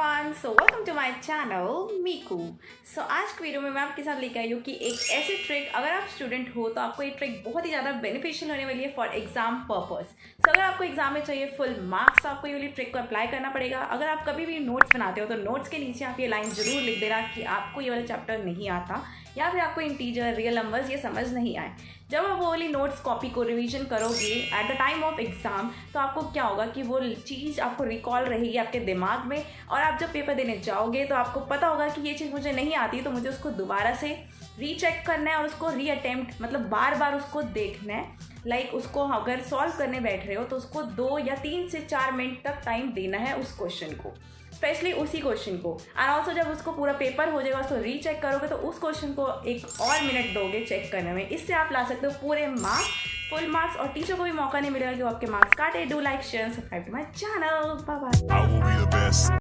everyone, so welcome to my channel MeKu। आज की video में मैं आपके साथ लेकर आई हूँ कि एक ऐसी ट्रिक, अगर आप स्टूडेंट हो तो आपको ये ट्रिक बहुत ही ज़्यादा बेनिफिशियल होने वाली है फॉर एग्जाम पर्पस। अगर आपको एग्जाम में चाहिए फुल मार्क्स तो आपको ये वाली ट्रिक को अप्लाई करना पड़ेगा। अगर आप कभी भी नोट्स बनाते हो तो नोट्स के नीचे आप ये लाइन जरूर लिख देना कि आपको ये वाला चैप्टर नहीं आता या फिर आपको इंटीजर रियल नंबर्स ये समझ नहीं आए। जब आप वो वाली नोट्स कॉपी को रिवीजन करोगे at the time of exam तो आपको क्या होगा कि वो चीज़ आपको रिकॉल रहेगी आपके दिमाग में, और आप जब पेपर देने जाओगे तो आपको पता होगा कि ये चीज़ मुझे नहीं आती तो मुझे उसको दोबारा से रीचेक करना है और उसको रीअटेम्प्ट मतलब बार बार उसको देखना है। उसको अगर सॉल्व करने बैठ रहे हो तो उसको 2 या 3 से 4 मिनट तक टाइम देना है उस क्वेश्चन को, स्पेशली उसी क्वेश्चन को। एंड ऑल्सो जब उसको पूरा पेपर हो जाएगा उसको रीचेक करोगे तो उस क्वेश्चन को एक और मिनट दोगे चेक करने में। इससे आप ला सकते हो पूरे मार्क्स, फुल मार्क्स, और टीचर को भी मौका नहीं मिलेगा कि वो आपके मार्क्स काटे। Do like share subscribe to my channel. Bye bye.